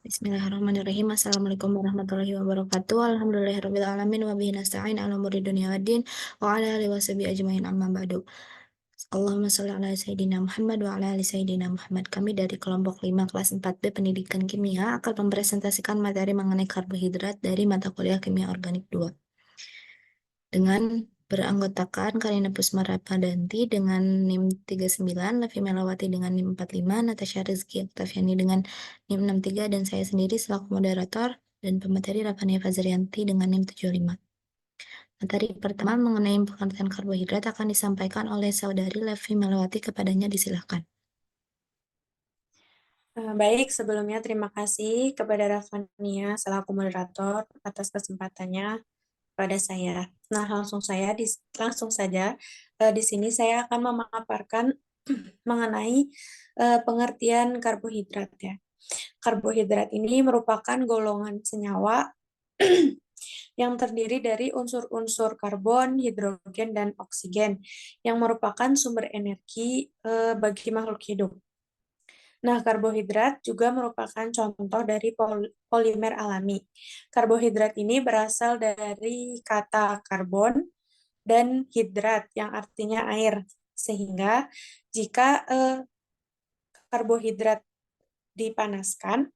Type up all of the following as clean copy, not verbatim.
Bismillahirrahmanirrahim. Assalamualaikum warahmatullahi wabarakatuh. Alhamdulillahirabbil alamin wa bihi nasta'in ala umuri dunya waddin wa ala alihi washabihi ajmain amma ba'du. Allahumma shalli ala sayyidina Muhammad wa ala ali sayyidina Muhammad. Kami dari kelompok 5 kelas 4B Pendidikan Kimia akan mempresentasikan materi mengenai karbohidrat dari mata kuliah Kimia Organik 2. Dengan beranggotakan Karina Pusmarapadanti dengan NIM 39, Lavi Melawati dengan NIM 45, Natasha Rizky Oktaviani dengan NIM 63, dan saya sendiri selaku moderator dan pemateri Rafania Fazrianti dengan NIM 75. Materi pertama mengenai pengertian karbohidrat akan disampaikan oleh saudari Lavi Melawati. Kepadanya disilahkan. Baik, sebelumnya terima kasih kepada Rafania selaku moderator atas kesempatannya pada saya. Nah, langsung saja di sini saya akan memaparkan mengenai pengertian karbohidrat ya. Karbohidrat ini merupakan golongan senyawa yang terdiri dari unsur-unsur karbon, hidrogen, dan oksigen yang merupakan sumber energi bagi makhluk hidup. Nah, karbohidrat juga merupakan contoh dari polimer alami. Karbohidrat ini berasal dari kata karbon dan hidrat yang artinya air. Sehingga jika karbohidrat dipanaskan,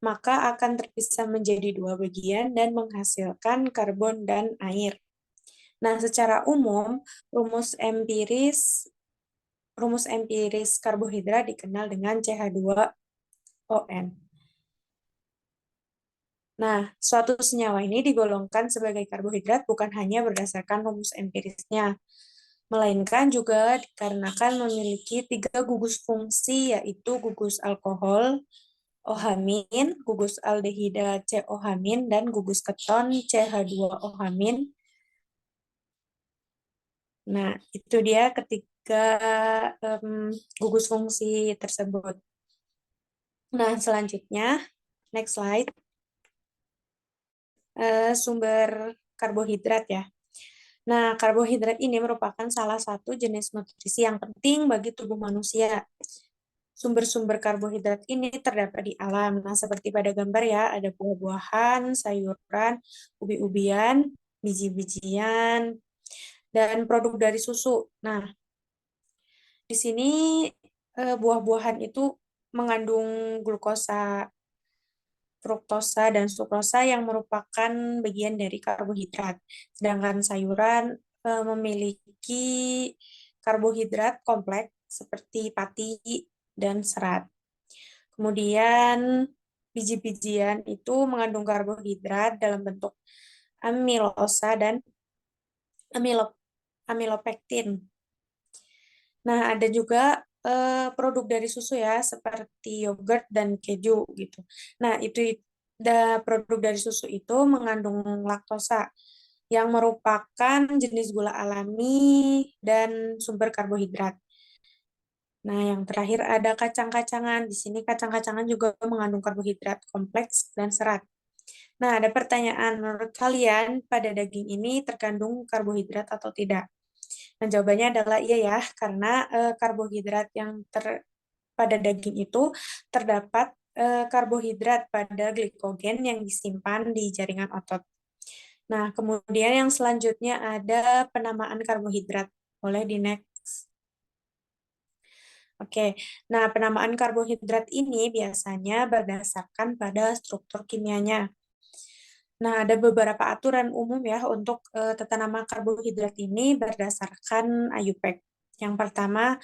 maka akan terpisah menjadi dua bagian dan menghasilkan karbon dan air. Nah, secara umum, rumus empiris karbohidrat dikenal dengan CH2ON. Nah, suatu senyawa ini digolongkan sebagai karbohidrat bukan hanya berdasarkan rumus empirisnya, melainkan juga dikarenakan memiliki 3 gugus fungsi, yaitu gugus alkohol, OH-, gugus aldehida COH-, dan gugus keton CH2OH-. Nah, itu dia ketiga gugus fungsi tersebut. Nah, selanjutnya, next slide. Sumber karbohidrat ya. Nah, karbohidrat ini merupakan salah satu jenis nutrisi yang penting bagi tubuh manusia. Sumber-sumber karbohidrat ini terdapat di alam. Nah, seperti pada gambar ya, ada buah-buahan, sayuran, ubi-ubian, biji-bijian, dan produk dari susu. Nah, di sini buah-buahan itu mengandung glukosa, fruktosa, dan sukrosa yang merupakan bagian dari karbohidrat. Sedangkan sayuran memiliki karbohidrat kompleks seperti pati dan serat. Kemudian biji-bijian itu mengandung karbohidrat dalam bentuk amilosa dan amilopektin. Nah, ada juga produk dari susu ya, seperti yogurt dan keju gitu. Nah, produk dari susu itu mengandung laktosa yang merupakan jenis gula alami dan sumber karbohidrat. Nah, yang terakhir ada kacang-kacangan. Di sini kacang-kacangan juga mengandung karbohidrat kompleks dan serat. Nah, ada pertanyaan, menurut kalian pada daging ini terkandung karbohidrat atau tidak? Nah, jawabannya adalah iya ya, karena karbohidrat yang pada daging itu terdapat karbohidrat pada glikogen yang disimpan di jaringan otot. Nah, kemudian yang selanjutnya ada penamaan karbohidrat. Boleh di next. Oke, nah penamaan karbohidrat ini biasanya berdasarkan pada struktur kimianya. Nah, ada beberapa aturan umum ya untuk tata nama karbohidrat ini berdasarkan IUPAC. Yang pertama,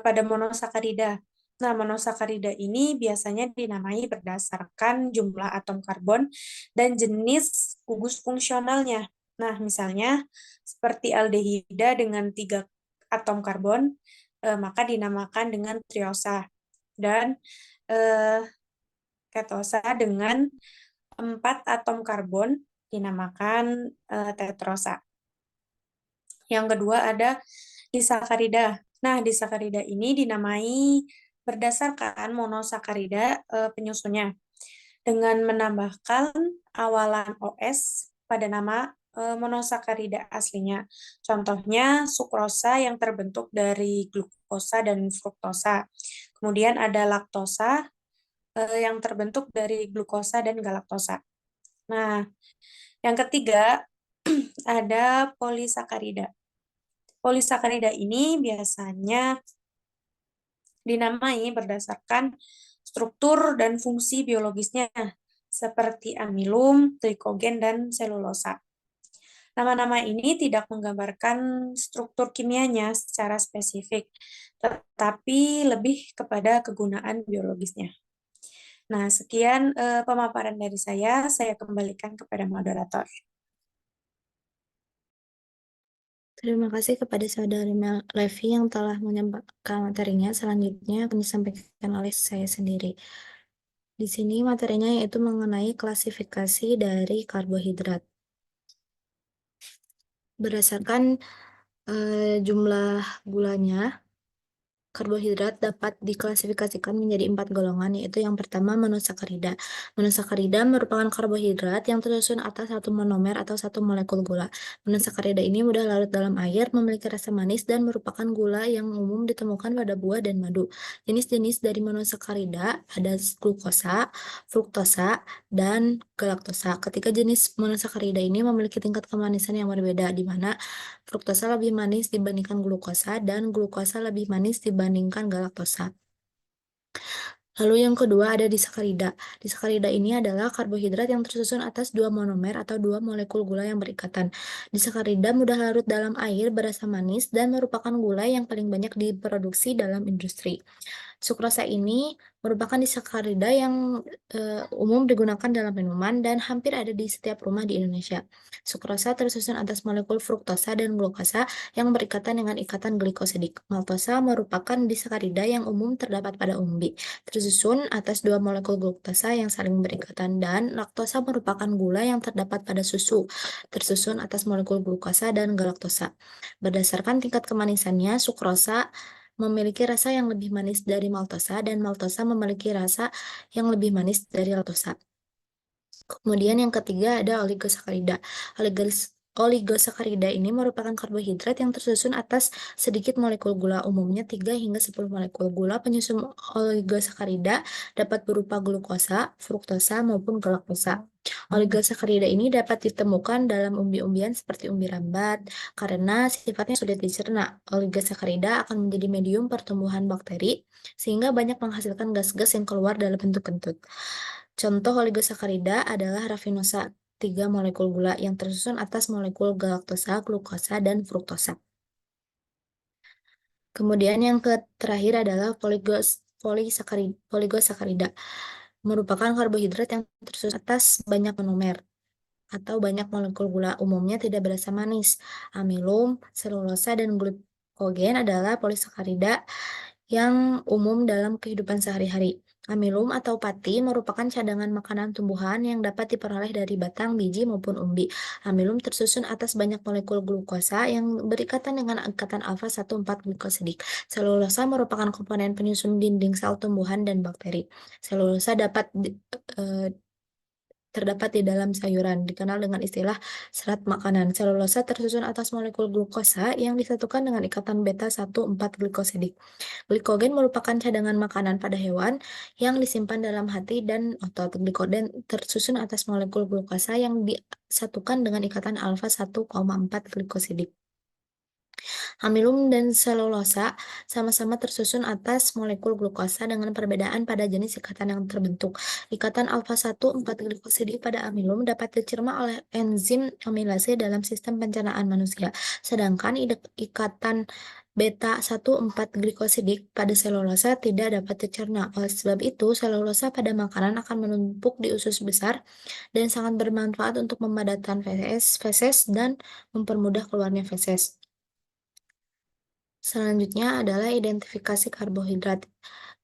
pada monosakarida. Nah, monosakarida ini biasanya dinamai berdasarkan jumlah atom karbon dan jenis gugus fungsionalnya. Nah, misalnya seperti aldehida dengan 3 atom karbon, maka dinamakan dengan triosa. Dan ketosa dengan 4 atom karbon dinamakan tetrosa. Yang kedua ada disakarida. Nah, disakarida ini dinamai berdasarkan monosakarida penyusunnya dengan menambahkan awalan OS pada nama monosakarida aslinya. Contohnya sukrosa yang terbentuk dari glukosa dan fruktosa. Kemudian ada laktosa yang terbentuk dari glukosa dan galaktosa. Nah, yang ketiga ada polisakarida. Polisakarida ini biasanya dinamai berdasarkan struktur dan fungsi biologisnya, seperti amilum, glikogen, dan selulosa. Nama-nama ini tidak menggambarkan struktur kimianya secara spesifik, tetapi lebih kepada kegunaan biologisnya. Nah, sekian pemaparan dari saya kembalikan kepada moderator. Terima kasih kepada Saudari Levi yang telah menyampaikan materinya. Selanjutnya akan disampaikan oleh saya sendiri. Di sini materinya yaitu mengenai klasifikasi dari karbohidrat. Berdasarkan jumlah gulanya, karbohidrat dapat diklasifikasikan menjadi 4 golongan, yaitu yang pertama monosakarida. Monosakarida merupakan karbohidrat yang tersusun atas satu monomer atau satu molekul gula. Monosakarida ini mudah larut dalam air, memiliki rasa manis, dan merupakan gula yang umum ditemukan pada buah dan madu. Jenis-jenis dari monosakarida ada glukosa, fruktosa, dan galaktosa. Ketiga jenis monosakarida ini memiliki tingkat kemanisan yang berbeda, di mana fruktosa lebih manis dibandingkan glukosa dan glukosa lebih manis dibandingkan galaktosa. Lalu yang kedua ada disakarida. Disakarida ini adalah karbohidrat yang tersusun atas dua monomer atau dua molekul gula yang berikatan. Disakarida mudah larut dalam air, berasa manis, dan merupakan gula yang paling banyak diproduksi dalam industri. Sukrosa ini merupakan disakarida yang umum digunakan dalam minuman dan hampir ada di setiap rumah di Indonesia. Sukrosa tersusun atas molekul fruktosa dan glukosa yang berikatan dengan ikatan glikosidik. Maltosa merupakan disakarida yang umum terdapat pada umbi, tersusun atas dua molekul glukosa yang saling berikatan, dan laktosa merupakan gula yang terdapat pada susu, tersusun atas molekul glukosa dan galaktosa. Berdasarkan tingkat kemanisannya, sukrosa memiliki rasa yang lebih manis dari maltosa dan maltosa memiliki rasa yang lebih manis dari laktosa. Kemudian yang ketiga ada oligosakarida. Oligosakarida ini merupakan karbohidrat yang tersusun atas sedikit molekul gula, umumnya 3 hingga 10 molekul gula. Penyusun oligosakarida dapat berupa glukosa, fruktosa, maupun galaktosa. Oligosakarida ini dapat ditemukan dalam umbi-umbian seperti umbi rambat. Karena sifatnya sulit dicerna, oligosakarida akan menjadi medium pertumbuhan bakteri, sehingga banyak menghasilkan gas-gas yang keluar dalam bentuk kentut. Contoh oligosakarida adalah rafinosa, 3 molekul gula yang tersusun atas molekul galaktosa, glukosa, dan fruktosa. Kemudian yang terakhir adalah poligosakarida, merupakan karbohidrat yang tersusun atas banyak monomer atau banyak molekul gula, umumnya tidak berasa manis. Amilum, selulosa, dan glikogen adalah polisakarida yang umum dalam kehidupan sehari-hari. Amilum atau pati merupakan cadangan makanan tumbuhan yang dapat diperoleh dari batang, biji, maupun umbi. Amilum tersusun atas banyak molekul glukosa yang berikatan dengan ikatan alfa-1,4 glikosidik. Selulosa merupakan komponen penyusun dinding sel tumbuhan dan bakteri. Selulosa terdapat di dalam sayuran, dikenal dengan istilah serat makanan. Selulosa tersusun atas molekul glukosa yang disatukan dengan ikatan beta-1,4 glikosidik. Glikogen merupakan cadangan makanan pada hewan yang disimpan dalam hati dan otot. Glikogen tersusun atas molekul glukosa yang disatukan dengan ikatan alfa-1,4 glikosidik. Amilum dan selulosa sama-sama tersusun atas molekul glukosa dengan perbedaan pada jenis ikatan yang terbentuk. Ikatan alfa-1,4 glikosidik pada amilum dapat dicerna oleh enzim amilase dalam sistem pencernaan manusia, sedangkan ikatan beta-1,4 glikosidik pada selulosa tidak dapat dicerna. Oleh sebab itu, selulosa pada makanan akan menumpuk di usus besar dan sangat bermanfaat untuk memadatkan feses dan mempermudah keluarnya feses. Selanjutnya adalah identifikasi karbohidrat.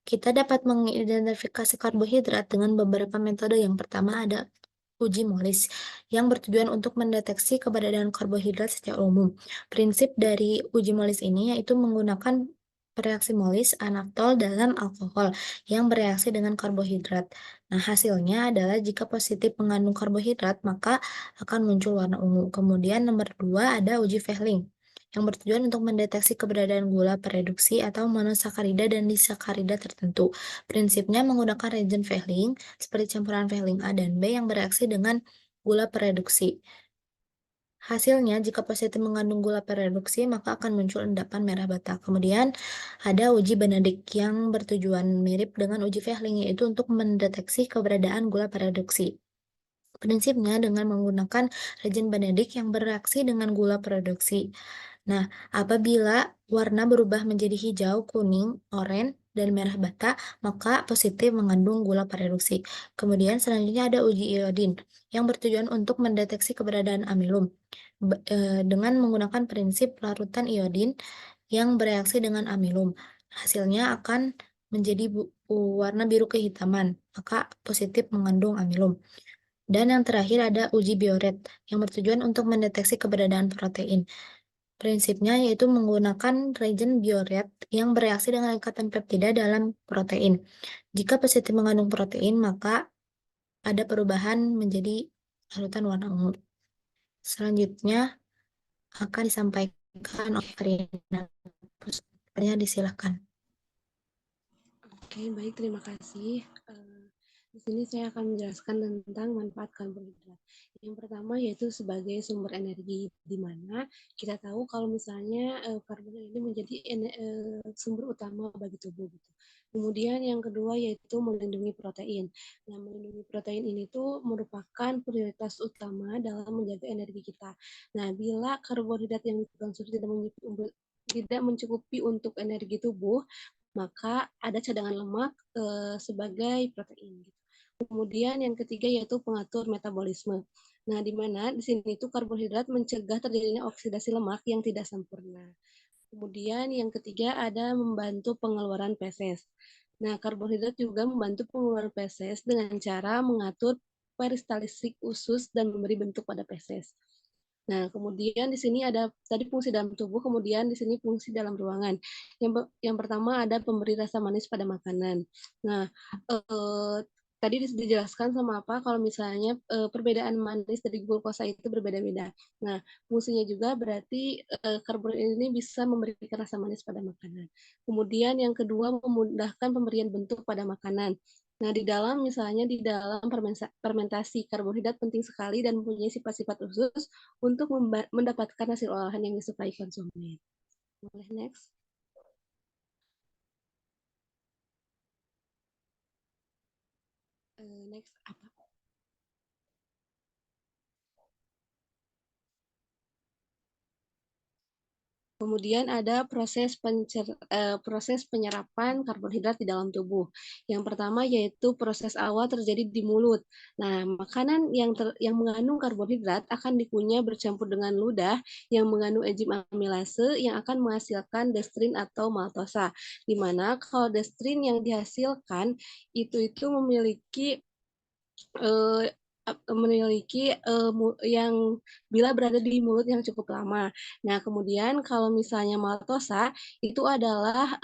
Kita dapat mengidentifikasi karbohidrat dengan beberapa metode. Yang pertama ada uji molis, yang bertujuan untuk mendeteksi keberadaan karbohidrat secara umum. Prinsip dari uji molis ini yaitu menggunakan reaksi molis anaktol dalam alkohol yang bereaksi dengan karbohidrat. Nah, hasilnya adalah jika positif mengandung karbohidrat, maka akan muncul warna ungu. Kemudian nomor 2 ada uji Fehling, yang bertujuan untuk mendeteksi keberadaan gula pereduksi atau monosakarida dan disakarida tertentu. Prinsipnya menggunakan reagen Fehling seperti campuran Fehling A dan B yang bereaksi dengan gula pereduksi. Hasilnya, jika positif mengandung gula pereduksi, maka akan muncul endapan merah bata. Kemudian, ada uji Benedict yang bertujuan mirip dengan uji Fehling, yaitu untuk mendeteksi keberadaan gula pereduksi. Prinsipnya dengan menggunakan reagen Benedict yang bereaksi dengan gula pereduksi. Nah, apabila warna berubah menjadi hijau, kuning, oranye, dan merah bata, maka positif mengandung gula pereduksi. Kemudian selanjutnya ada uji iodin yang bertujuan untuk mendeteksi keberadaan amilum dengan menggunakan prinsip larutan iodin yang bereaksi dengan amilum. Hasilnya akan menjadi warna biru kehitaman, maka positif mengandung amilum. Dan yang terakhir ada uji bioret yang bertujuan untuk mendeteksi keberadaan protein. Prinsipnya yaitu menggunakan reagen bioret yang bereaksi dengan ikatan peptida dalam protein. Jika positif mengandung protein, maka ada perubahan menjadi larutan warna ungu. Selanjutnya akan disampaikan oleh Karina. Disilakan. Oke, baik, terima kasih. Di sini saya akan menjelaskan tentang manfaat karbohidrat. Yang pertama yaitu sebagai sumber energi, di mana kita tahu kalau misalnya karbohidrat ini menjadi sumber utama bagi tubuh. Gitu. Kemudian yang kedua yaitu melindungi protein. Nah, melindungi protein ini tuh merupakan prioritas utama dalam menjaga energi kita. Nah, bila karbohidrat yang dikonsumsi tidak mencukupi untuk energi tubuh, maka ada cadangan lemak sebagai protein. Gitu. Kemudian yang ketiga yaitu pengatur metabolisme. Nah, di mana di sini itu karbohidrat mencegah terjadinya oksidasi lemak yang tidak sempurna. Kemudian yang ketiga ada membantu pengeluaran feses. Nah, karbohidrat juga membantu pengeluaran feses dengan cara mengatur peristaltik usus dan memberi bentuk pada feses. Nah, kemudian di sini ada tadi fungsi dalam tubuh, kemudian di sini fungsi dalam ruangan. Yang pertama ada pemberi rasa manis pada makanan. Nah, tadi dijelaskan sama apa kalau misalnya perbedaan manis dari glukosa itu berbeda-beda. Nah, fungsinya juga berarti karbohidrat ini bisa memberikan rasa manis pada makanan. Kemudian yang kedua memudahkan pemberian bentuk pada makanan. Nah, misalnya di dalam fermentasi karbohidrat penting sekali dan mempunyai sifat-sifat khusus untuk mendapatkan hasil olahan yang disukai konsumen. Boleh next? Next apa? Kemudian ada proses penyerapan karbohidrat di dalam tubuh. Yang pertama yaitu proses awal terjadi di mulut. Nah, makanan yang mengandung karbohidrat akan dikunyah bercampur dengan ludah yang mengandung enzim amilase yang akan menghasilkan destrin atau maltosa. Di mana kalau destrin yang dihasilkan itu memiliki uh, yang bila berada di mulut yang cukup lama. Nah, kemudian kalau misalnya maltosa itu adalah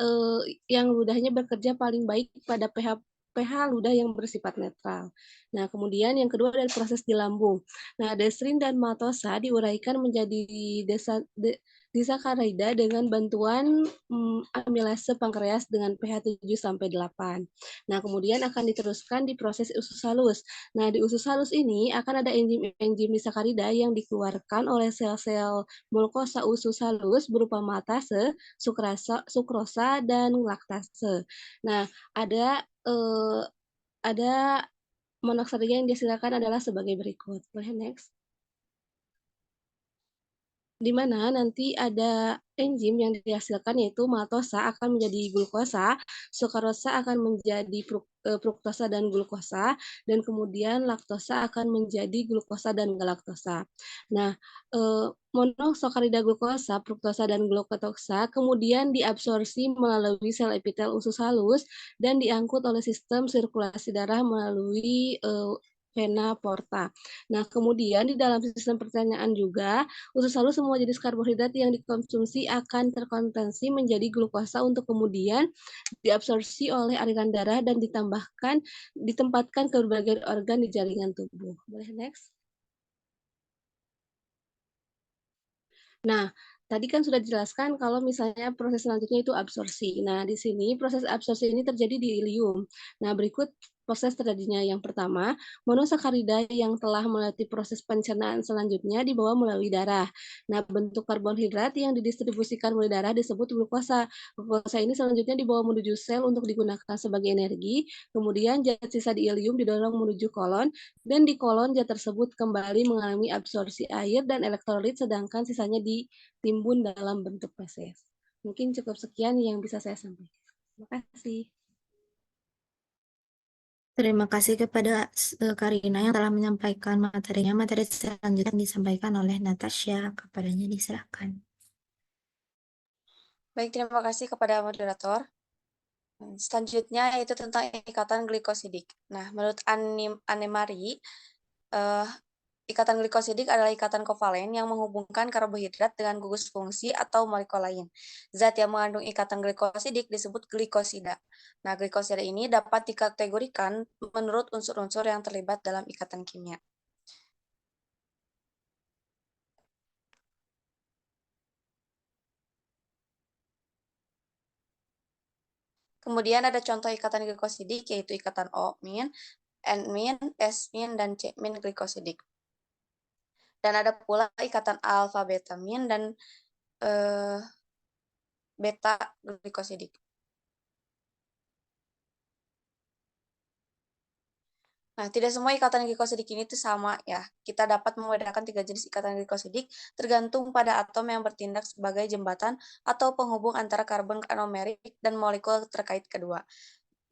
yang ludahnya bekerja paling baik pada pH ludah yang bersifat netral. Nah, kemudian yang kedua adalah proses di lambung. Nah, destrin dan maltosa diuraikan menjadi disakarida dengan bantuan amilase pankreas dengan pH 7 sampai 8. Nah, kemudian akan diteruskan di proses usus halus. Nah, di usus halus ini akan ada enzim disakarida yang dikeluarkan oleh sel-sel mukosa usus halus berupa maltase, sukrosa, dan laktase. Nah, ada monosakarida yang dihasilkan adalah sebagai berikut. Boleh next? Di mana nanti ada enzim yang dihasilkan yaitu maltosa akan menjadi glukosa, sukrosa akan menjadi fruktosa dan glukosa, dan kemudian laktosa akan menjadi glukosa dan galaktosa. Nah, monosakarida glukosa, fruktosa dan glukosa kemudian diabsorpsi melalui sel epitel usus halus dan diangkut oleh sistem sirkulasi darah melalui vena porta. Nah, kemudian di dalam sistem pencernaan juga usus halus semua jenis karbohidrat yang dikonsumsi akan terkonversi menjadi glukosa untuk kemudian diabsorpsi oleh aliran darah dan ditempatkan ke berbagai organ di jaringan tubuh. Boleh next? Nah, tadi kan sudah dijelaskan kalau misalnya proses selanjutnya itu absorpsi. Nah, di sini proses absorpsi ini terjadi di ilium. Nah, berikut proses terjadinya. Yang pertama, monosakarida yang telah melewati proses pencernaan selanjutnya dibawa melalui darah. Nah, bentuk karbonhidrat yang didistribusikan melalui darah disebut glukosa. Glukosa ini selanjutnya dibawa menuju sel untuk digunakan sebagai energi. Kemudian zat sisa di ilium didorong menuju kolon, dan di kolon zat tersebut kembali mengalami absorpsi air dan elektrolit, sedangkan sisanya ditimbun dalam bentuk feses. Mungkin cukup sekian yang bisa saya sampaikan. Terima kasih. Terima kasih kepada Karina yang telah menyampaikan materinya. Materi selanjutnya disampaikan oleh Natasha. Kepadanya diserahkan. Baik, terima kasih kepada moderator. Selanjutnya yaitu tentang ikatan glikosidik. Nah, menurut Anne-Marie, ikatan glikosidik adalah ikatan kovalen yang menghubungkan karbohidrat dengan gugus fungsi atau molekul lain. Zat yang mengandung ikatan glikosidik disebut glikosida. Nah, glikosida ini dapat dikategorikan menurut unsur-unsur yang terlibat dalam ikatan kimia. Kemudian ada contoh ikatan glikosidik, yaitu ikatan O-min, N-min, S-min, dan C-min glikosidik. Dan ada pula ikatan alfa-betamin dan beta glikosidik. Nah, tidak semua ikatan glikosidik ini itu sama ya. Kita dapat membedakan 3 jenis ikatan glikosidik tergantung pada atom yang bertindak sebagai jembatan atau penghubung antara karbon anomerik dan molekul terkait kedua.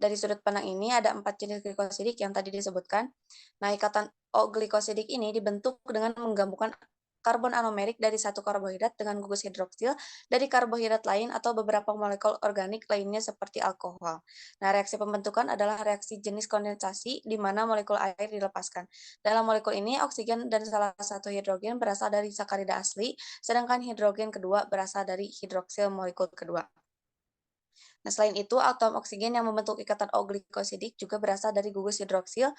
Dari sudut pandang ini ada 4 jenis glikosidik yang tadi disebutkan. Nah, ikatan O-glikosidik ini dibentuk dengan menggabungkan karbon anomerik dari satu karbohidrat dengan gugus hidroksil dari karbohidrat lain atau beberapa molekul organik lainnya seperti alkohol. Nah, reaksi pembentukan adalah reaksi jenis kondensasi di mana molekul air dilepaskan. Dalam molekul ini, oksigen dan salah satu hidrogen berasal dari sakarida asli, sedangkan hidrogen kedua berasal dari hidroksil molekul kedua. Nah, selain itu, atom oksigen yang membentuk ikatan O-glikosidik juga berasal dari gugus hidroksil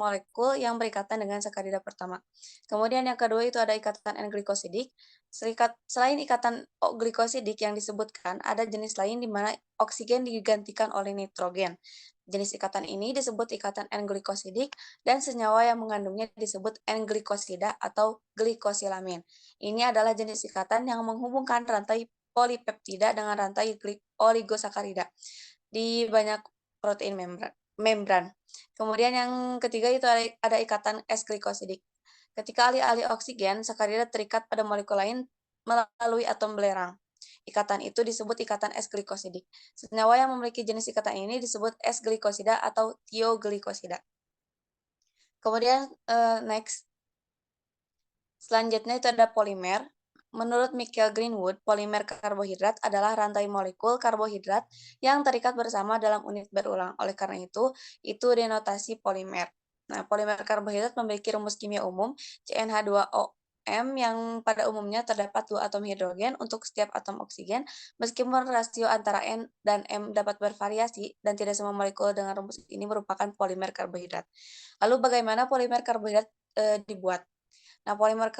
molekul yang berikatan dengan sakarida pertama. Kemudian yang kedua itu ada ikatan N-glikosidik. Selain ikatan O-glikosidik yang disebutkan, ada jenis lain di mana oksigen digantikan oleh nitrogen. Jenis ikatan ini disebut ikatan N-glikosidik dan senyawa yang mengandungnya disebut N-glikosida atau glikosilamin. Ini adalah jenis ikatan yang menghubungkan rantai polipeptida dengan rantai oligosakarida di banyak protein membran. Kemudian yang ketiga itu ada ikatan S-glikosidik. Ketika alih-alih oksigen, sakarida terikat pada molekul lain melalui atom belerang. Ikatan itu disebut ikatan S-glikosidik. Senyawa yang memiliki jenis ikatan ini disebut S-glikosida atau tioglikosida. Kemudian next. Selanjutnya itu ada polimer. Menurut Michael Greenwood, polimer karbohidrat adalah rantai molekul karbohidrat yang terikat bersama dalam unit berulang. Oleh karena itu denotasi polimer. Nah, polimer karbohidrat memiliki rumus kimia umum CnH2OM yang pada umumnya terdapat 2 atom hidrogen untuk setiap atom oksigen, meskipun rasio antara N dan M dapat bervariasi dan tidak semua molekul dengan rumus ini merupakan polimer karbohidrat. Lalu bagaimana polimer karbohidrat dibuat? Nah, polimer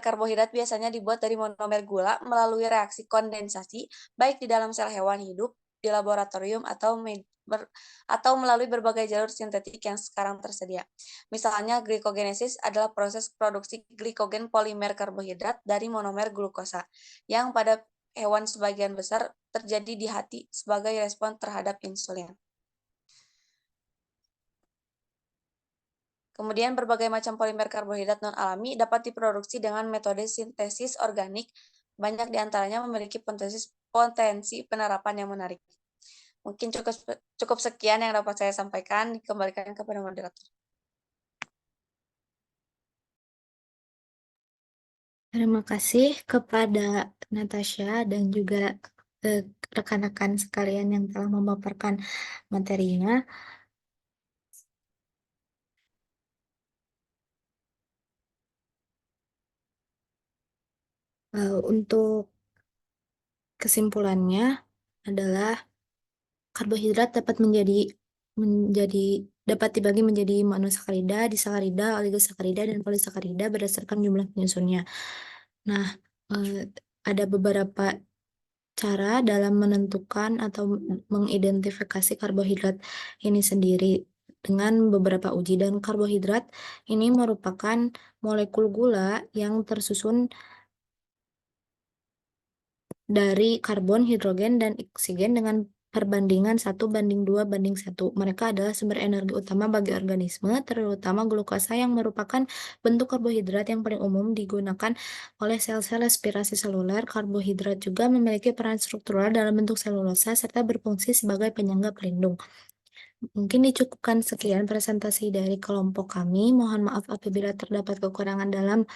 karbohidrat biasanya dibuat dari monomer gula melalui reaksi kondensasi, baik di dalam sel hewan hidup, di laboratorium, atau melalui berbagai jalur sintetik yang sekarang tersedia. Misalnya, glikogenesis adalah proses produksi glikogen polimer karbohidrat dari monomer glukosa, yang pada hewan sebagian besar terjadi di hati sebagai respon terhadap insulin. Kemudian berbagai macam polimer karbohidrat non-alami dapat diproduksi dengan metode sintesis organik. Banyak di antaranya memiliki potensi penerapan yang menarik. Mungkin cukup sekian yang dapat saya sampaikan. Dikembalikan kepada moderator. Terima kasih kepada Natasha dan juga rekan-rekan sekalian yang telah memaparkan materinya. Untuk kesimpulannya adalah karbohidrat dapat dibagi menjadi monosakarida, disakarida, oligosakarida, dan polisakarida berdasarkan jumlah penyusunnya. Nah, ada beberapa cara dalam menentukan atau mengidentifikasi karbohidrat ini sendiri dengan beberapa uji, dan karbohidrat ini merupakan molekul gula yang tersusun dari karbon, hidrogen, dan oksigen dengan perbandingan 1:2:1. Mereka adalah sumber energi utama bagi organisme, terutama glukosa yang merupakan bentuk karbohidrat yang paling umum digunakan oleh sel-sel respirasi seluler. Karbohidrat juga memiliki peran struktural dalam bentuk selulosa serta berfungsi sebagai penyangga pelindung. Mungkin dicukupkan sekian presentasi dari kelompok kami. Mohon maaf apabila terdapat kekurangan dalam